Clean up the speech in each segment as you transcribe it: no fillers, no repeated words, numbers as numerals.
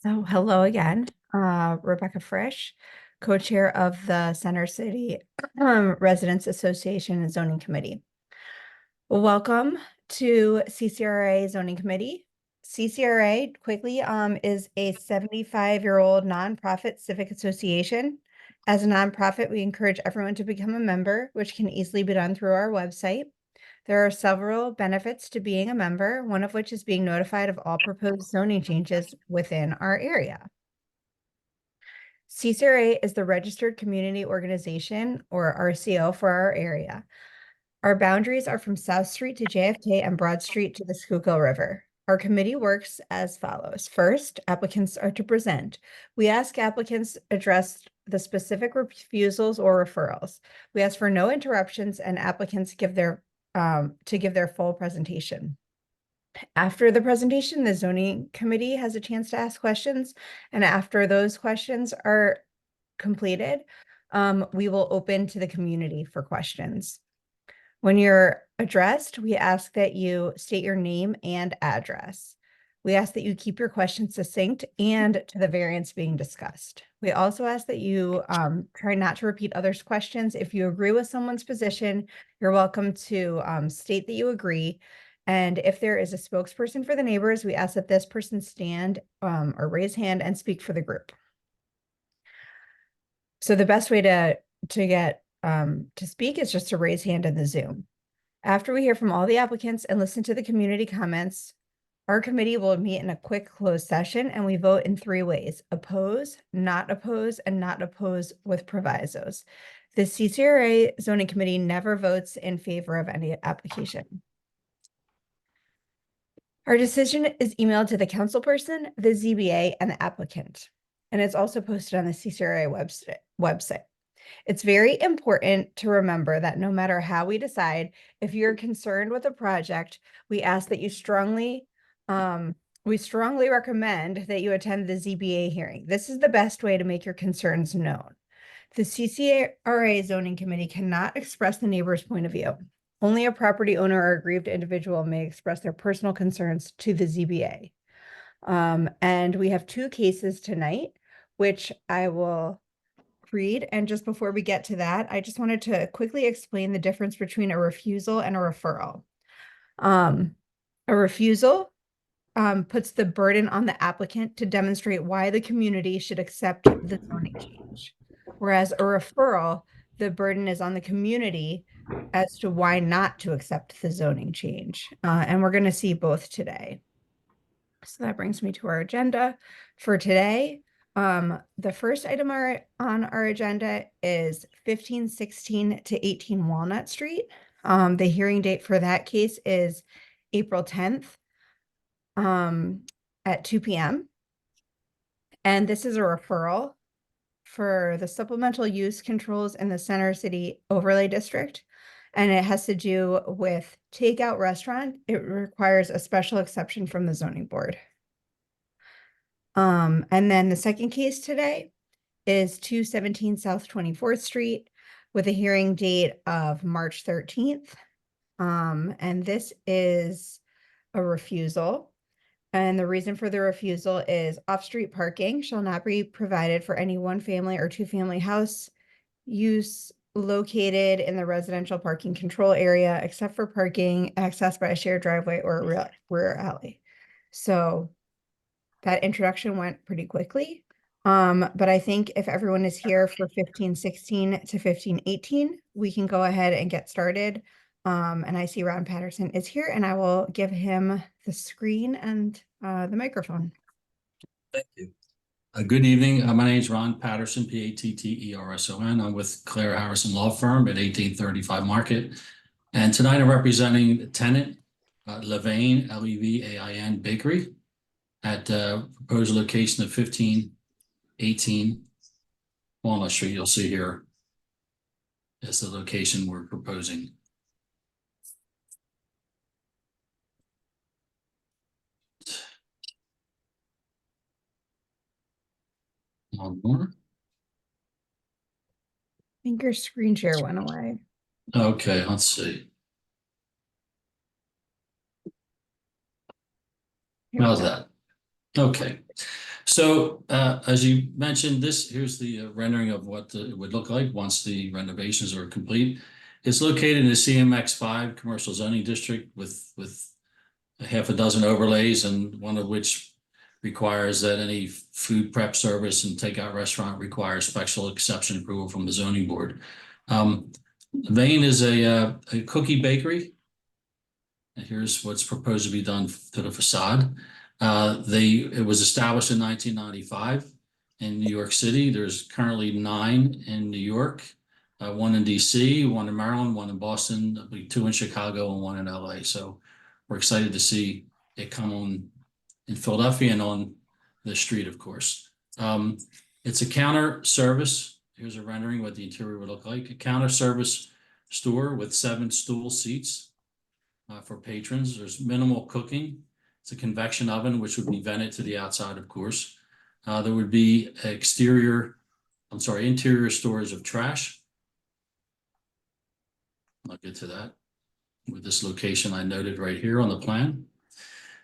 So hello again, Rebecca Frisch, co-chair of the Center City Residents Association and Zoning Committee. Welcome to CCRA Zoning Committee. CCRA quickly is a 75-year-old nonprofit civic association. As a nonprofit, we encourage everyone to become a member, which can easily be done through our website. There are several benefits to being a member, one of which is being notified of all proposed zoning changes within our area. CCRA is the Registered Community Organization, or RCO, for our area. Our boundaries are from South Street to JFK and Broad Street to the Schuylkill River. Our committee works as follows. First, applicants are to present. We ask applicants address the specific refusals or referrals. We ask for no interruptions and applicants give their full presentation. After the presentation, the zoning committee has a chance to ask questions, and after those questions are completed, we will open to the community for questions. When you're addressed, we ask that you state your name and address. We ask that you keep your questions succinct and to the variance being discussed. We also ask that you try not to repeat others' questions. If you agree with someone's position, you're welcome to state that you agree. And if there is a spokesperson for the neighbors, we ask that this person stand or raise hand and speak for the group. So the best way to get to speak is just to raise hand in the Zoom. After we hear from all the applicants and listen to the community comments, our committee will meet in a quick closed session and we vote in 3 ways: oppose, and not oppose with provisos. The CCRA zoning committee never votes in favor of any application. Our decision is emailed to the councilperson, the ZBA, and the applicant. And it's also posted on the CCRA website. It's very important to remember that no matter how we decide, if you're concerned with a project, we ask that you strongly recommend that you attend the ZBA hearing. This is the best way to make your concerns known. The CCRA zoning committee cannot express the neighbor's point of view. Only a property owner or aggrieved individual may express their personal concerns to the ZBA. And we have 2 cases tonight, which I will read. And just before we get to that, I just wanted to quickly explain the difference between a refusal and a referral. A refusal puts the burden on the applicant to demonstrate why the community should accept the zoning change. Whereas a referral, the burden is on the community as to why not to accept the zoning change. And we're going to see both today. So that brings me to our agenda for today. The first item on our agenda is 1516 to 18 Walnut Street. The hearing date for that case is April 10th at 2 p.m. And this is a referral for the supplemental use controls in the Center City Overlay District. And it has to do with takeout restaurant. It requires a special exception from the zoning board. And then the second case today is 217 South 24th Street with a hearing date of March 13th. And this is a refusal. And the reason for the refusal is off-street parking shall not be provided for any 1-family or 2-family house use located in the residential parking control area, except for parking accessed by a shared driveway or a rear alley. So that introduction went pretty quickly. But I think if everyone is here for 1516 to 1518, we can go ahead and get started. And I see Ron Patterson is here, and I will give him the screen and the microphone. Thank you. Good evening. My name is Ron Patterson, Patterson. I'm with Claire Harrison Law Firm at 1835 Market. And tonight I'm representing the tenant, Levain, Levain Bakery, at proposed location of 1518 Walnut Street. You'll see here is the location we're proposing. One more. I think your screen share went away. Okay, let's see. How's that? Okay. So, as you mentioned, here's the rendering of what it would look like once the renovations are complete. It's located in the CMX5 Commercial Zoning District with a half a dozen overlays, and one of which requires that any food prep service and takeout restaurant requires special exception approval from the zoning board. Vane is a cookie bakery. And here's what's proposed to be done to the facade. It was established in 1995 in New York City. There's currently 9 in New York, 1 in DC, 1 in Maryland, 1 in Boston, I believe 2 in Chicago, and 1 in LA. So we're excited to see it come on in Philadelphia and on the street, of course. It's a counter service. Here's a rendering what the interior would look like. A counter service store with 7 stool seats for patrons. There's minimal cooking. It's a convection oven, which would be vented to the outside, of course. There would be interior storage of trash. I'll get to that with this location I noted right here on the plan.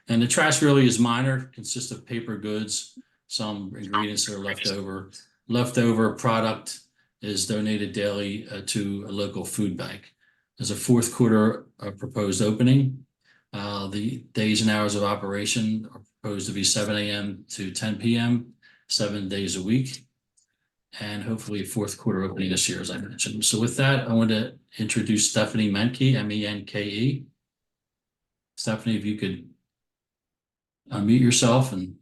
And the trash really is minor, consists of paper goods, some ingredients that are left over. Leftover product is donated daily to a local food bank. There's a fourth quarter proposed opening. The days and hours of operation are proposed to be 7 a.m. to 10 p.m., 7 days a week, and hopefully a fourth quarter opening this year, as I mentioned. So with that, I want to introduce Stephanie Menke, M-E-N-K-E. Stephanie, if you could unmute yourself. And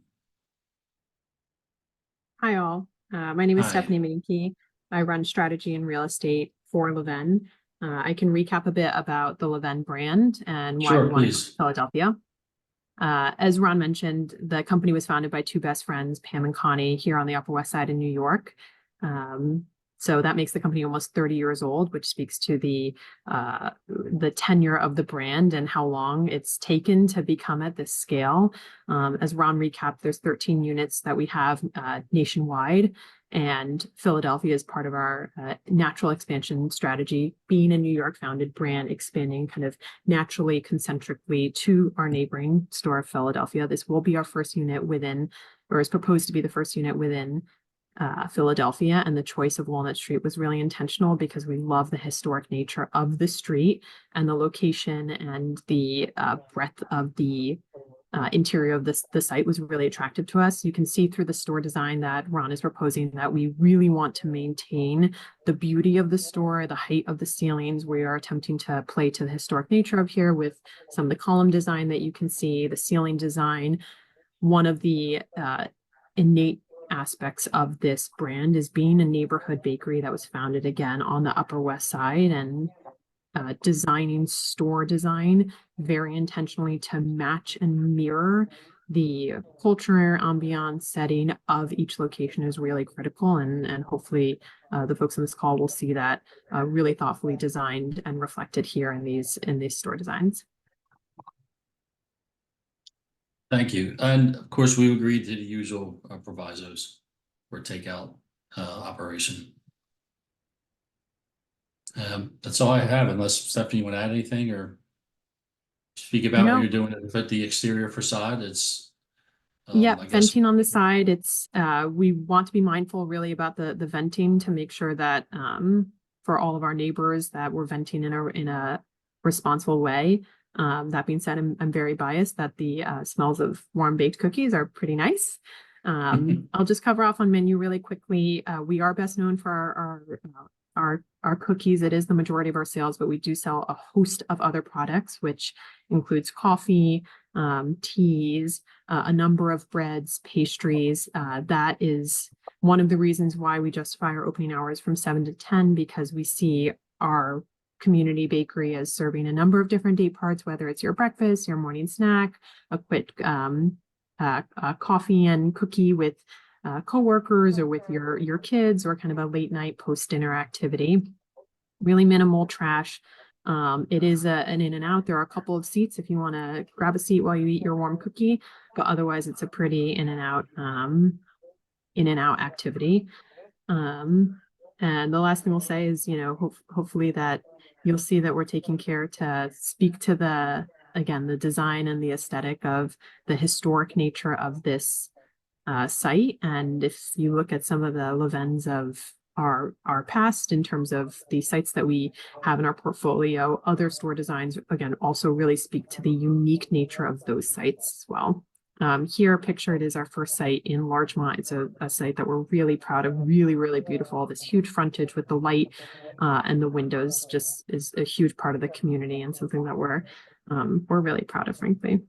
hi all, my name is Hi. Stephanie Menke. I run strategy and real estate for Leven. I can recap a bit about the Leven brand and why Sure, we want to please. go to Philadelphia. As Ron mentioned, the company was founded by 2 best friends, Pam and Connie, here on the Upper West Side in New York. So that makes the company almost 30 years old, which speaks to the tenure of the brand and how long it's taken to become at this scale. As Ron recapped, there's 13 units that we have nationwide, and Philadelphia is part of our natural expansion strategy, being a New York founded brand, expanding kind of naturally, concentrically to our neighboring store of Philadelphia. This will be our first unit within, or is proposed to be the first unit within Philadelphia, and the choice of Walnut Street was really intentional because we love the historic nature of the street, and the location and the breadth of the interior of the site was really attractive to us. You can see through the store design that Ron is proposing that we really want to maintain the beauty of the store, the height of the ceilings. We are attempting to play to the historic nature of here with some of the column design that you can see, the ceiling design. One of the innate aspects of this brand is being a neighborhood bakery that was founded again on the Upper West Side, and designing store design very intentionally to match and mirror the culture, ambiance, setting of each location is really critical, and hopefully the folks on this call will see that really thoughtfully designed and reflected here in these store designs. Thank you. And of course, we agreed to the usual provisos for takeout operation. That's all I have, unless Stephanie, you want to add anything or speak about what you're doing with the exterior facade. It's venting on the side. It's we want to be mindful really about the venting to make sure that for all of our neighbors that we're venting in a responsible way. That being said, I'm very biased that the smells of warm baked cookies are pretty nice. I'll just cover off on menu really quickly. We are best known for our cookies. It is the majority of our sales, but we do sell a host of other products, which includes coffee, teas, a number of breads, pastries. That is one of the reasons why we justify our opening hours from 7 to 10, because we see our community bakery as serving a number of different day parts, whether it's your breakfast, your morning snack, a quick coffee and cookie with coworkers or with your kids, or kind of a late night post dinner activity. Really minimal trash. It is an in and out. There are a couple of seats if you want to grab a seat while you eat your warm cookie, but otherwise it's a pretty in and out activity. And the last thing we'll say is, hopefully that you'll see that we're taking care to speak to the design and the aesthetic of the historic nature of this site. And if you look at some of the Levens of our past in terms of the sites that we have in our portfolio, other store designs, again, also really speak to the unique nature of those sites as well. Here pictured is our first site in Larchmont. It's a site that we're really proud of, really, really beautiful. This huge frontage with the light and the windows just is a huge part of the community and something that we're really proud of, frankly.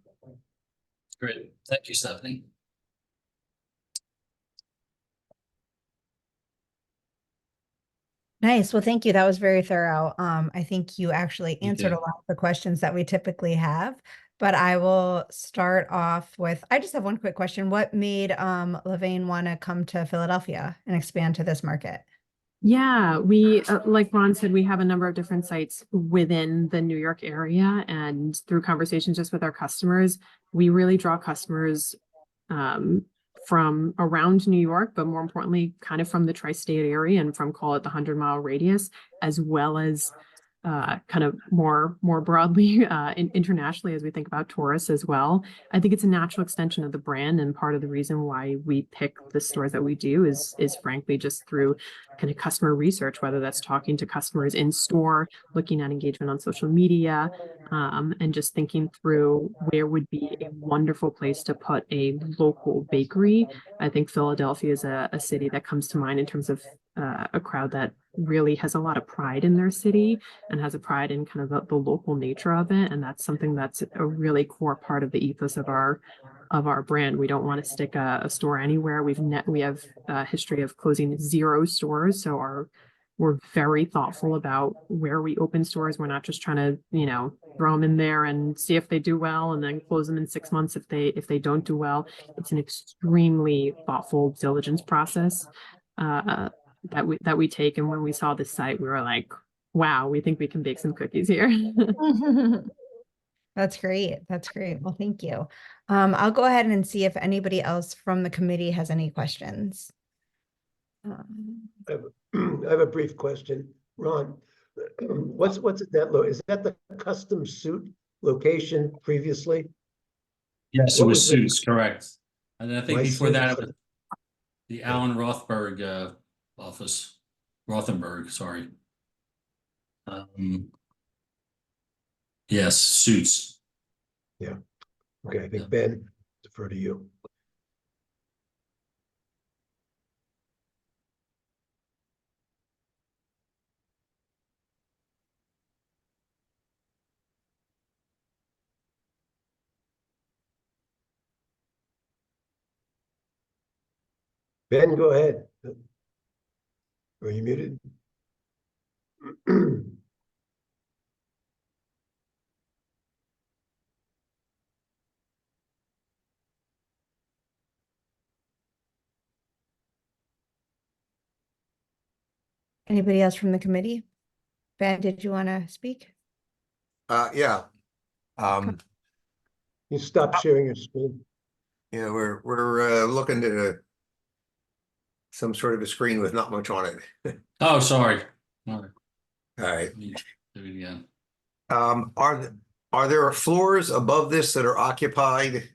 Great. Thank you, Stephanie. Nice. Well, thank you. That was very thorough. I think you actually answered did. a lot of the questions that we typically have, but I will start off with, I just have one quick question. What made Levain want to come to Philadelphia and expand to this market? Yeah, we, like Ron said, we have a number of different sites within the New York area, and through conversations just with our customers, we really draw customers from around New York, but more importantly, kind of from the tri-state area and from, call it, the 100-mile radius, as well as kind of more broadly internationally as we think about tourists as well. I think it's a natural extension of the brand, and part of the reason why we pick the stores that we do is frankly just through kind of customer research, whether that's talking to customers in store, looking at engagement on social media, and just thinking through where would be a wonderful place to put a local bakery. I think Philadelphia is a city that comes to mind in terms of a crowd that really has a lot of pride in their city and has a pride in kind of the local nature of it. And that's something that's a really core part of the ethos of our brand. We don't want to stick a store anywhere. We have a history of closing 0 stores. So we're very thoughtful about where we open stores. We're not just trying to, throw them in there and see if they do well and then close them in 6 months if they don't do well. It's an extremely thoughtful diligence process that we take. And when we saw this site, we were like, wow, we think we can bake some cookies here. That's great. That's great. Well, thank you. I'll go ahead and see if anybody else from the committee has any questions. I have a brief question. Ron, what's at that is that the custom suit location previously? Yes, it was Suits, correct. And then I think Why before that, Suits? the Alan Rothberg office, Rothenberg, sorry. Yes, Suits. Yeah. Okay, I think Yeah. Ben, defer to you. Ben, go ahead. Are you muted? Anybody else from the committee? Ben, did you want to speak? Yeah. You stop sharing your screen. Yeah, we're looking at some sort of a screen with not much on it. Oh, sorry. All right. All right. Let me do it again. Are there floors above this that are occupied?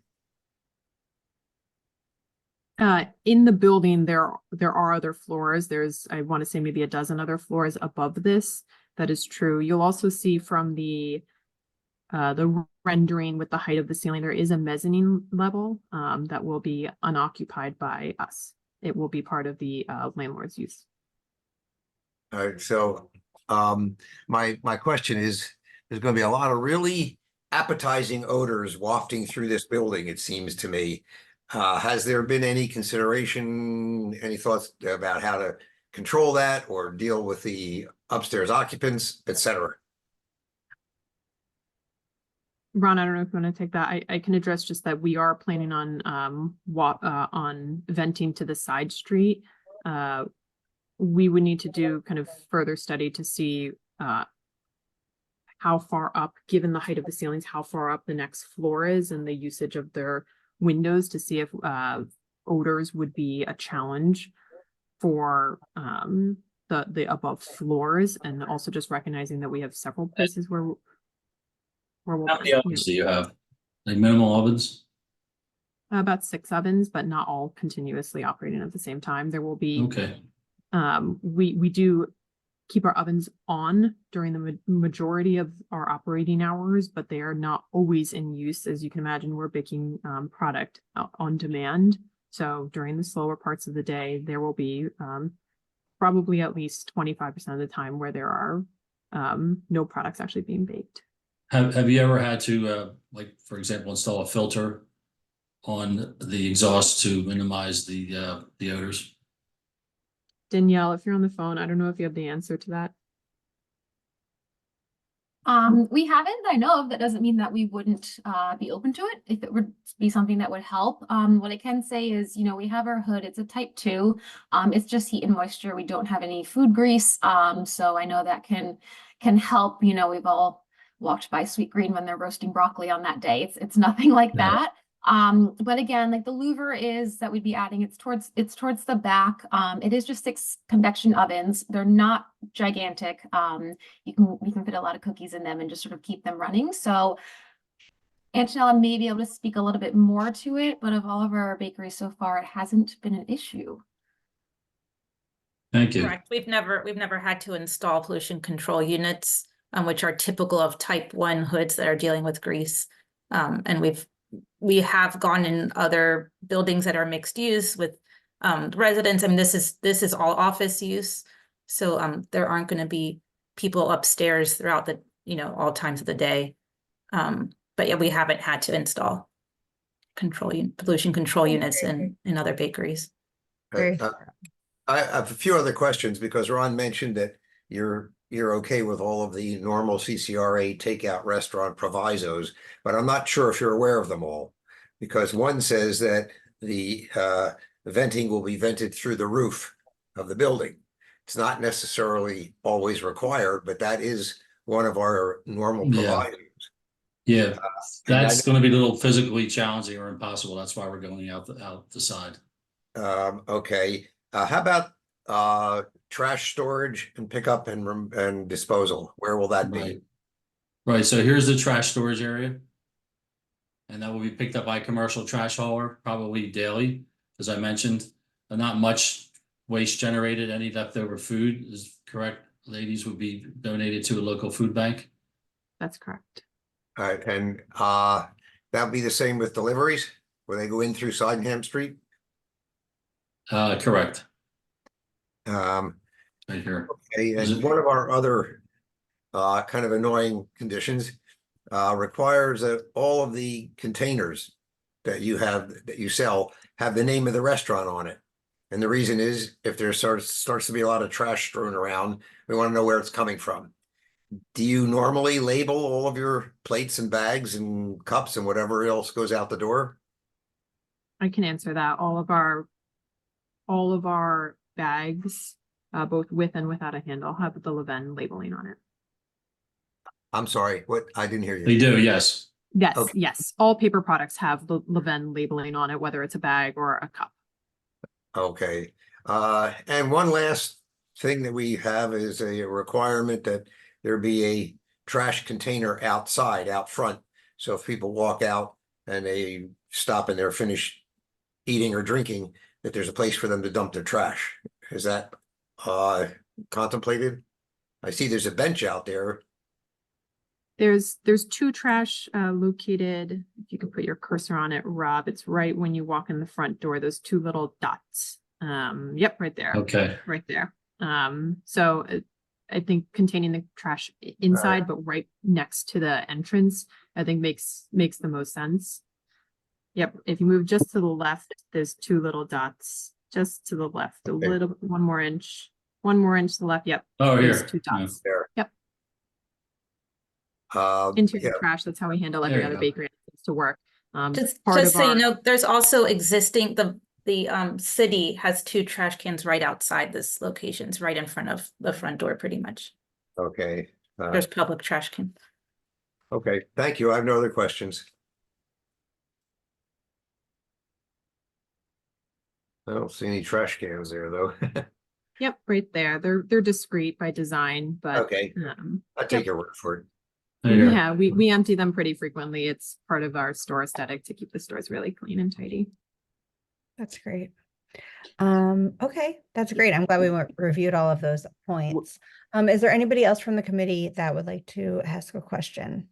In the building, there are other floors. There's, I want to say, maybe a dozen other floors above this. That is true. You'll also see from the rendering with the height of the ceiling, there is a mezzanine level that will be unoccupied by us. It will be part of the landlord's use. All right. So my question is, there's going to be a lot of really appetizing odors wafting through this building, it seems to me. Has there been any consideration, any thoughts about how to control that or deal with the upstairs occupants, etc.? Ron, I don't know if you want to take that. I can address just that we are planning on venting to the side street. We would need to do kind of further study to see how far up, given the height of the ceilings, how far up the next floor is and the usage of their windows to see if odors would be a challenge for the above floors, and also just recognizing that we have several places where we'll How many ovens do you have? Like minimal ovens? About 6 ovens, but not all continuously operating at the same time. There will be, Okay, we do keep our ovens on during the majority of our operating hours, but they are not always in use. As you can imagine, we're baking product on demand. So during the slower parts of the day, there will be probably at least 25% of the time where there are no products actually being baked. have you ever had to, like, for example, install a filter on the exhaust to minimize the odors? Danielle, if you're on the phone, I don't know if you have the answer to that. We haven't, that I know of. That doesn't mean that we wouldn't be open to it if it would be something that would help. What I can say is, we have our hood, it's a type 2. It's just heat and moisture. We don't have any food grease. So I know that can help. We've all walked by Sweet Green when they're roasting broccoli on that day. It's nothing like Yeah. that. But again, like the louver is that we'd be adding, it's towards the back. It is just 6 convection ovens. They're not gigantic. You can fit a lot of cookies in them and just sort of keep them running. So Antonella may be able to speak a little bit more to it, but of all of our bakeries so far, it hasn't been an issue. Thank you. Correct. We've never had to install pollution control units, which are typical of type 1 hoods that are dealing with grease. And we have gone in other buildings that are mixed use with residents. I mean, this is all office use. So there aren't going to be people upstairs throughout the, all times of the day. But yeah, we haven't had to install pollution control units in other bakeries. Very I have a few other questions because Ron mentioned that you're okay with all of the normal CCRA takeout restaurant provisos, but I'm not sure if you're aware of them all. Because one says that the venting will be vented through the roof of the building. It's not necessarily always required, but that is one of our normal Yeah. providers. Yeah, that's going to be a little physically challenging or impossible. That's why we're going out the side. Okay. How about trash storage and pickup and disposal? Where will that be? Right. So here's the trash storage area. And that will be picked up by a commercial trash hauler, probably daily, as I mentioned. Not much waste generated. Any leftover food is correct. Ladies would be donated to a local food bank. That's correct. All right, and that'll be the same with deliveries, where they go in through Sydenham Street? Correct. Right here. Okay, Is and it- one of our other kind of annoying conditions requires that all of the containers that you sell have the name of the restaurant on it. And the reason is if there starts to be a lot of trash strewn around, we want to know where it's coming from. Do you normally label all of your plates and bags and cups and whatever else goes out the door? I can answer that. All of our bags, both with and without a handle, have the Leven labeling on it. I'm sorry, what? I didn't hear you. They do, yes. Yes, Okay. yes. All paper products have the Leven labeling on it, whether it's a bag or a cup. Okay, and one last thing that we have is a requirement that there be a trash container outside, out front. So if people walk out and they stop and they're finished eating or drinking, that there's a place for them to dump their trash. Is that contemplated? I see there's a bench out there. There's 2 trash located. If you can put your cursor on it, Rob, it's right when you walk in the front door, those 2 little dots. Yep, right there. Okay. Right there. So I think containing the trash inside, but right next to the entrance, I think makes the most sense. Yep. If you move just to the left, there's 2 little dots just to the left, Okay. one more inch to the left. Yep. Oh, There's here. 2 dots. There. Yep. Yeah, Interior trash. That's how we handle There every you other go. bakery that needs to work. Just part of so you our- know, there's also existing, the city has 2 trash cans right outside this location. It's right in front of the front door, pretty much. okay. There's public trash cans. Okay, thank you. I have no other questions. I don't see any trash cans there, though. Yep, right there. They're discreet by design, but Okay, I yep. take your word for it. Yeah. Yeah, we empty them pretty frequently. It's part of our store aesthetic to keep the stores really clean and tidy. That's great. Okay, that's great. I'm glad we reviewed all of those points. Is there anybody else from the committee that would like to ask a question?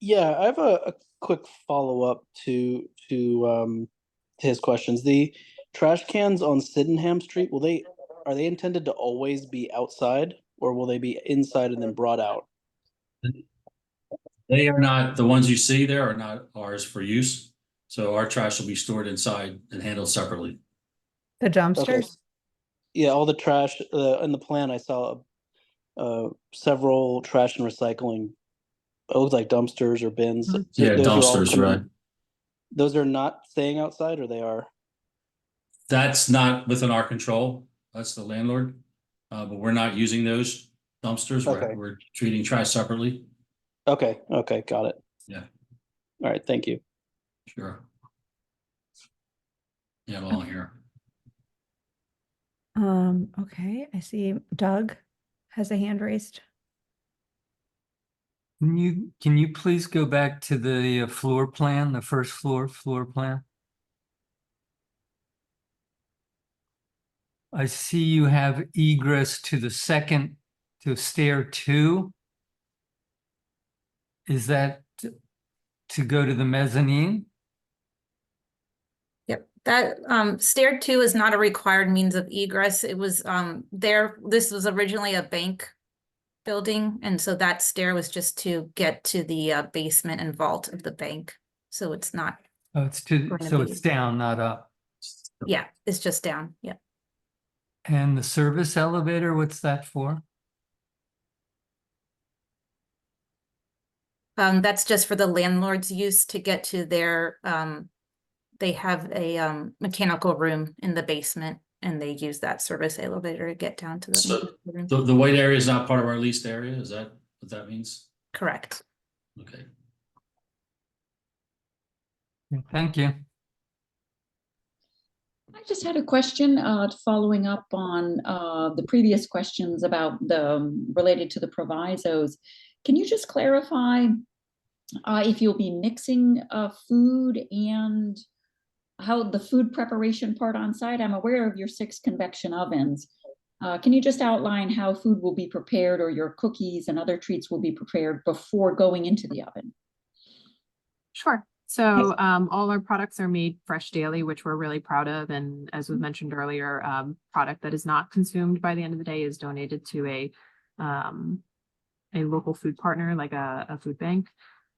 Yeah, I have a quick follow-up to his questions. The trash cans on Sydenham Street, are they intended to always be outside, or will they be inside and then brought out? They are not, the ones you see there are not ours for use. So our trash will be stored inside and handled separately. The Okay. dumpsters? Yeah, all the trash in the plan I saw several trash and recycling. It looked like dumpsters or bins. Mhm. So Yeah, those are all dumpsters, coming- right. Those are not staying outside, or they are? That's not within our control. That's the landlord. But we're not using those dumpsters. Okay. We're treating trash separately. Okay, got it. Yeah. All right, thank you. Sure. Yeah, well, here. Okay, I see Doug has a hand raised. Can you please go back to the floor plan, the first floor plan? I see you have egress to the second, to stair 2. Is that to go to the mezzanine? Yep, that stair 2 is not a required means of egress. It was this was originally a bank building, and so that stair was just to get to the basement and vault of the bank. So it's not, Oh, so it's down, not up. yeah, it's just down. Yeah. And the service elevator, what's that for? That's just for the landlord's use to get to their they have a mechanical room in the basement, and they use that service elevator to get down to the So mechanical room. the white area is not part of our leased area. Is that what that means? Correct. Okay. Thank you. I just had a question following up on the previous questions about related to the provisos. Can you just clarify if you'll be mixing food and how the food preparation part on site? I'm aware of your 6 convection ovens. Can you just outline how food will be prepared, or your cookies and other treats will be prepared before going into the oven? Sure. So all our products are made fresh daily, which we're really proud of. And as was mentioned earlier, product that is not consumed by the end of the day is donated to a local food partner, like a food bank.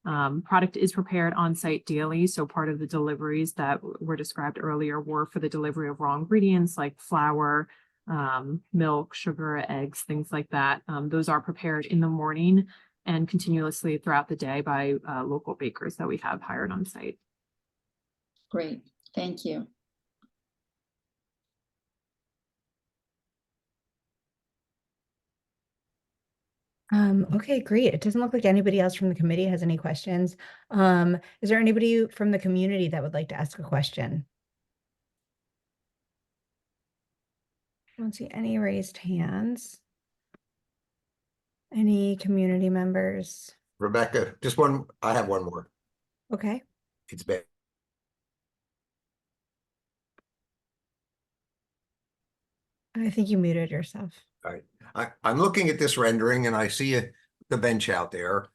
Product is prepared on site daily. So part of the deliveries that were described earlier were for the delivery of raw ingredients like flour, milk, sugar, eggs, things like that. Those are prepared in the morning and continuously throughout the day by local bakers that we have hired on site. Great, thank you. Okay, great. It doesn't look like anybody else from the committee has any questions. Is there anybody from the community that would like to ask a question? I don't see any raised hands. Any community members? Rebecca, just one, I have one more. Okay. It's bad. I think you muted yourself. All right. I'm looking at this rendering and I see the bench out there.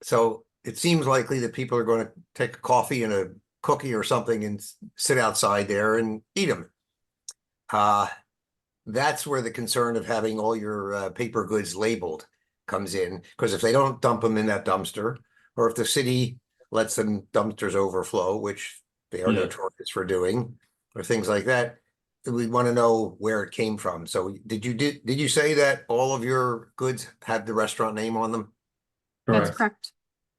So it seems likely that people are going to take a coffee and a cookie or something and sit outside there and eat them. That's where the concern of having all your paper goods labeled comes in, because if they don't dump them in that dumpster, or if the city lets them dumpsters overflow, which they are notorious for doing, or things like that, we want to know where it came from. So did you say that all of your goods had the restaurant name on them? That's correct.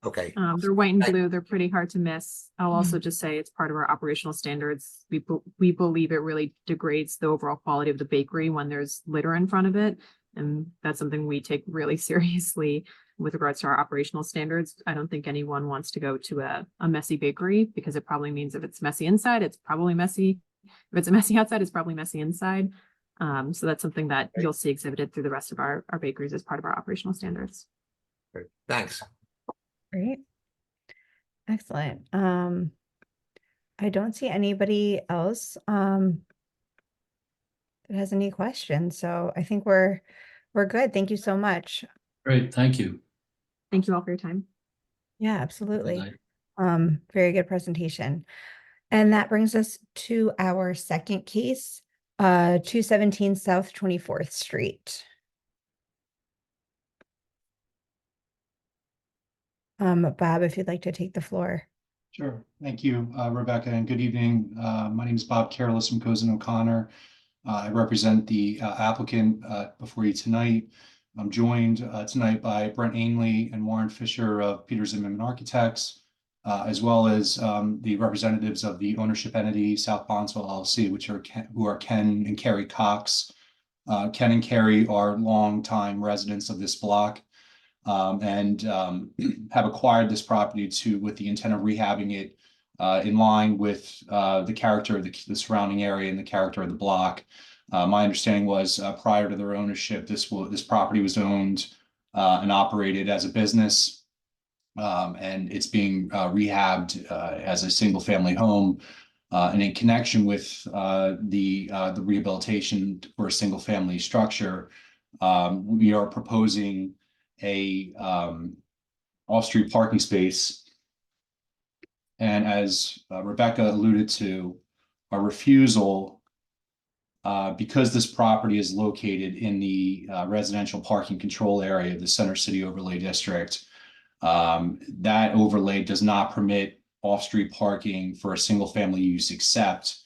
Okay. They're white and blue. They're pretty hard to miss. I'll also just say it's part of our operational standards. We believe it really degrades the overall quality of the bakery when there's litter in front of it. And that's something we take really seriously with regards to our operational standards. I don't think anyone wants to go to a messy bakery, because it probably means if it's messy inside, it's probably messy. If it's messy outside, it's probably messy inside. So that's something that you'll see exhibited through the rest of our bakeries as part of our operational standards. Great. Thanks. Great. Excellent. I don't see anybody else that has any questions, so I think we're good. Thank you so much. Great, thank you. Thank you all for your time. Yeah, Good absolutely. night. Very good presentation. And that brings us to our second case, 217 South 24th Street. Bob, if you'd like to take the floor. Sure. Thank you, Rebecca, and good evening. My name is Bob Careless from Cozen O'Connor. I represent the applicant before you tonight. I'm joined tonight by Brent Ainley and Warren Fisher of Peter Zimmerman Architects, as well as the representatives of the ownership entity South Bonsall LLC, who are Ken and Carrie Cox. Ken and Carrie are longtime residents of this block. And have acquired this property with the intent of rehabbing it in line with the character of the surrounding area and the character of the block. My understanding was prior to their ownership, this property was owned and operated as a business, and it's being rehabbed as a single family home. And in connection with the rehabilitation for a single family structure, we are proposing a off-street parking space. And as Rebecca alluded to, a refusal, because this property is located in the residential parking control area of the Center City Overlay District, that overlay does not permit off-street parking for a single family use except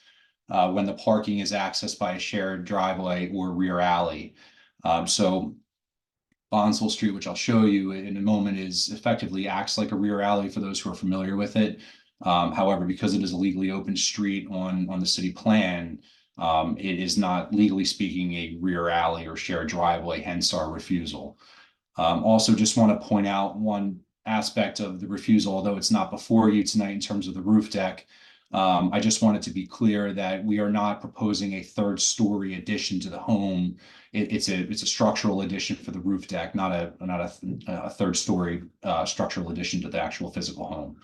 when the parking is accessed by a shared driveway or rear alley. So Bonsall Street, which I'll show you in a moment, effectively acts like a rear alley for those who are familiar with it. However, because it is a legally open street on the city plan, it is not legally speaking a rear alley or shared driveway, hence our refusal. Also, just want to point out one aspect of the refusal, although it's not before you tonight in terms of the roof deck. I just wanted to be clear that we are not proposing a third story addition to the home. It's a structural addition for the roof deck, not a third story structural addition to the actual physical home.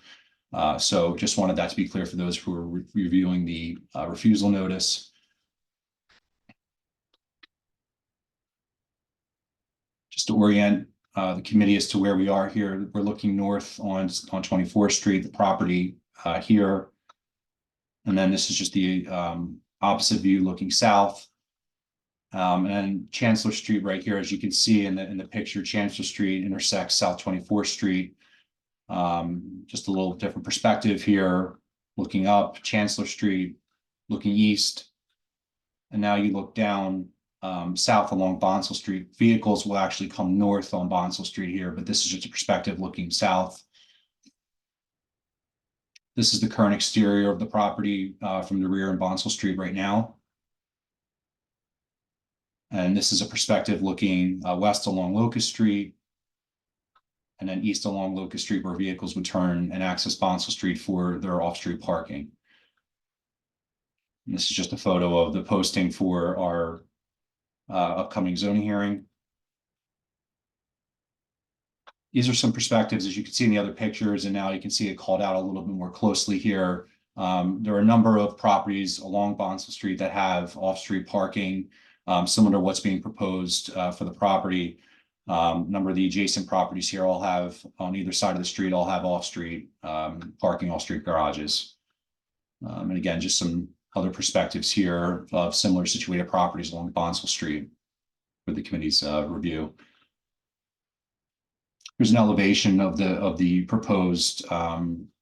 So just wanted that to be clear for those who are reviewing the refusal notice. Just to orient the committee as to where we are here, we're looking north on 24th Street, the property here. And then this is just the opposite view looking south. And then Chancellor Street right here, as you can see in the picture, Chancellor Street intersects South 24th Street. Just a little different perspective here, looking up Chancellor Street, looking east. And now you look down south along Bonsall Street. Vehicles will actually come north on Bonsall Street here, but this is just a perspective looking south. This is the current exterior of the property from the rear in Bonsall Street right now. And this is a perspective looking west along Locust Street, and then east along Locust Street where vehicles would turn and access Bonsall Street for their off-street parking. And this is just a photo of the posting for our upcoming zoning hearing. These are some perspectives, as you can see in the other pictures, and now you can see it called out a little bit more closely here. There are a number of properties along Bonsall Street that have off-street parking, similar to what's being proposed for the property. A number of the adjacent properties here all have, on either side of the street, all have off-street parking, off-street garages. And again, just some other perspectives here of similar situated properties along Bonsall Street for the committee's review. Here's an elevation of the proposed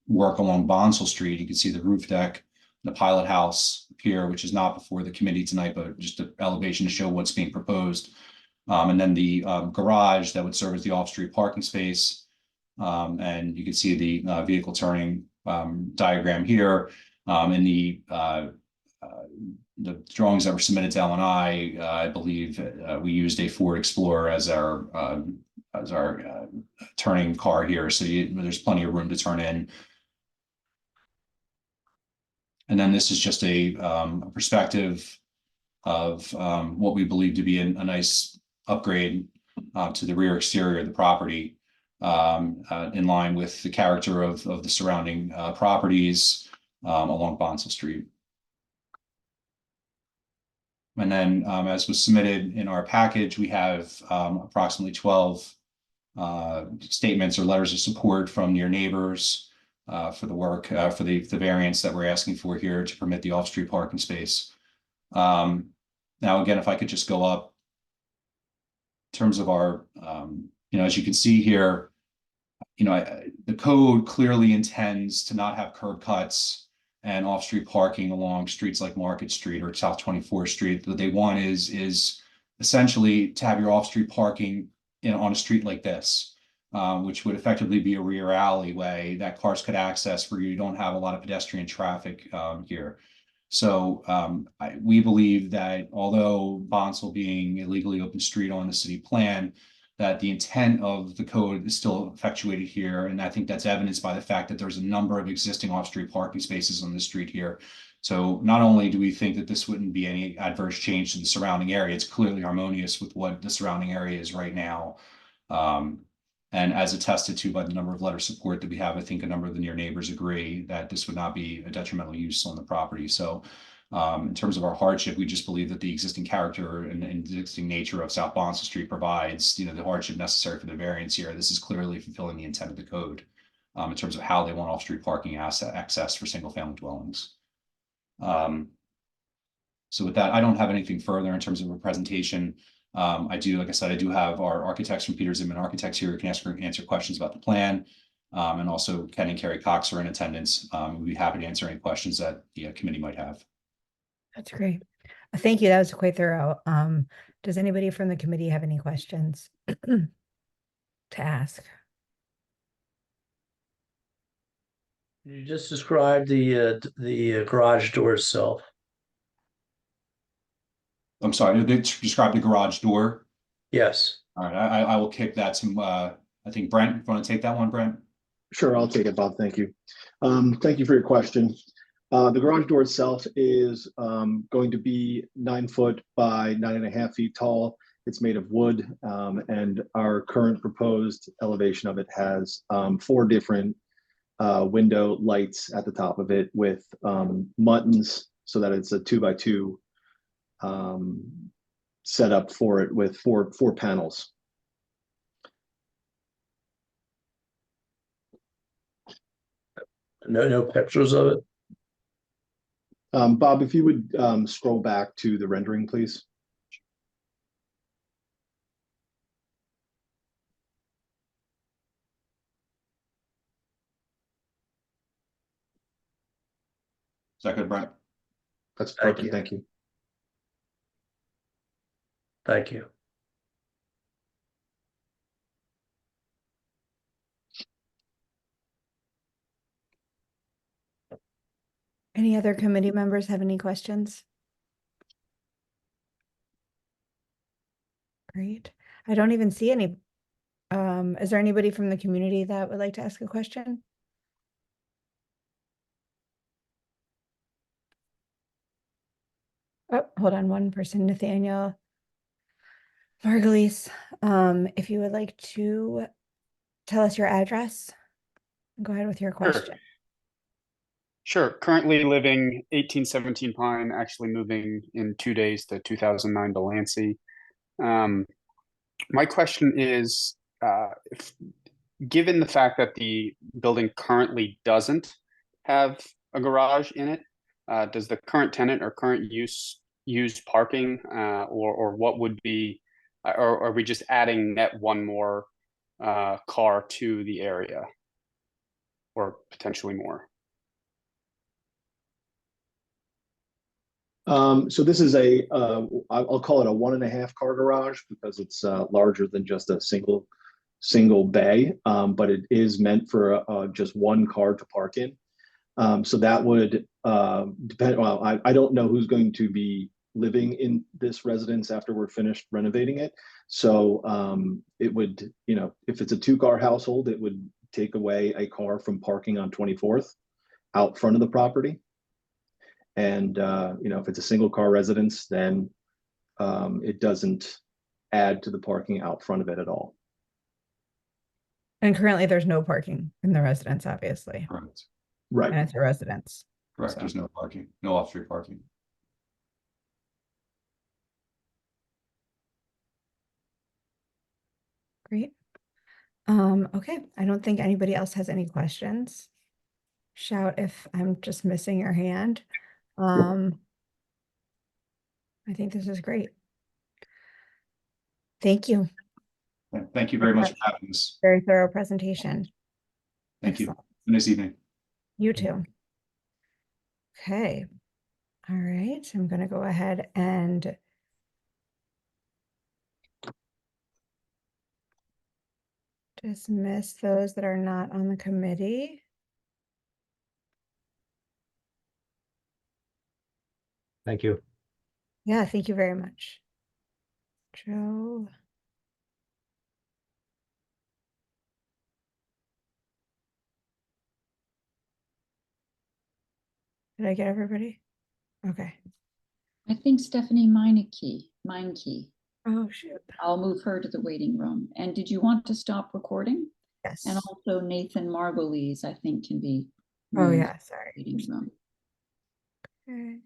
work along Bonsall Street. You can see the roof deck, the pilot house here, which is not before the committee tonight, but just an elevation to show what's being proposed. And then the garage that would serve as the off-street parking space. And you can see the vehicle turning diagram here. And the drawings that were submitted to L&I, I believe we used a Ford Explorer as our turning car here. So there's plenty of room to turn in. And then this is just a perspective of what we believe to be a nice upgrade to the rear exterior of the property. in line with the character of the surrounding properties along Bonsall Street. And then, as was submitted in our package, we have approximately 12 statements or letters of support from your neighbors for the work, for the variance that we're asking for here to permit the off-street parking space. Now, again, if I could just go up in terms of our, as you can see here, the code clearly intends to not have curb cuts and off-street parking along streets like Market Street or South 24th Street. What they want is essentially to have your off-street parking on a street like this, which would effectively be a rear alleyway that cars could access where you don't have a lot of pedestrian traffic here. So we believe that although Bonsall being a legally open street on the city plan, that the intent of the code is still effectuated here. And I think that's evidenced by the fact that there's a number of existing off-street parking spaces on the street here. So not only do we think that this wouldn't be any adverse change to the surrounding area, it's clearly harmonious with what the surrounding area is right now. And as attested to by the number of letter support that we have, I think a number of the near neighbors agree that this would not be a detrimental use on the property. So in terms of our hardship, we just believe that the existing character and existing nature of South Bonsall Street provides, the hardship necessary for the variance here. This is clearly fulfilling the intent of the code in terms of how they want off-street parking access for single-family dwellings. So with that, I don't have anything further in terms of a presentation. Like I said, I do have our architects from Peter Zimmerman Architects here who can answer questions about the plan. And also Ken and Carrie Cox are in attendance. We'd be happy to answer any questions that the committee might have. That's great. Thank you. That was quite thorough. Does anybody from the committee have any questions to ask? You just described the garage door itself. I'm sorry, did they describe the garage door? Yes. All right, I will kick that to, I think Brent, you want to take that one, Brent? Sure, I'll take it, Bob. Thank you. Thank you for your question. The garage door itself is going to be 9 foot by 9.5 feet tall. It's made of wood, and our current proposed elevation of it has 4 different window lights at the top of it with muttons, so that it's a 2x2 setup for it with four panels. No pictures of it. Bob, if you would scroll back to the rendering, please. Is that good, Brent? That's perfect. Thank you. Thank you. Any other committee members have any questions? Great. I don't even see any. Is there anybody from the community that would like to ask a question? Oh, hold on one person, Nathaniel Margulies. If you would like to tell us your address, go ahead with your question. Sure. Currently living 1817 Pine, actually moving in 2 days to 2009 Delancey. My question is, given the fact that the building currently doesn't have a garage in it, does the current tenant or current use parking, or what would be, or are we just adding net one more car to the area, or potentially more? So this is I'll call it a 1.5 car garage because it's larger than just a single bay, but it is meant for just one car to park in. So that would depend. Well, I don't know who's going to be living in this residence after we're finished renovating it. So it would, if it's a 2-car household, it would take away a car from parking on 24th out front of the property. And if it's a single car residence, then it doesn't add to the parking out front of it at all. And currently there's no parking in the residence, obviously, Correct. and Right. it's a residence. Correct. So- There's no parking, no off-street parking. Great. Okay, I don't think anybody else has any questions. Shout if I'm just missing your hand. I think this is great. Thank you. Thank you very much for having us. Very thorough presentation. Thank you. Excellent. Have a nice evening. You too. Okay. All right, I'm gonna go ahead and dismiss those that are not on the committee. Thank you. Yeah, thank you very much. Joe. Did I get everybody? Okay. I think Stephanie Meinke. Oh, shoot. I'll move her to the waiting room. And did you want to stop recording? Yes. And also Nathan Margolese, I think, can be Oh, moved yeah, to sorry. the waiting room. Okay.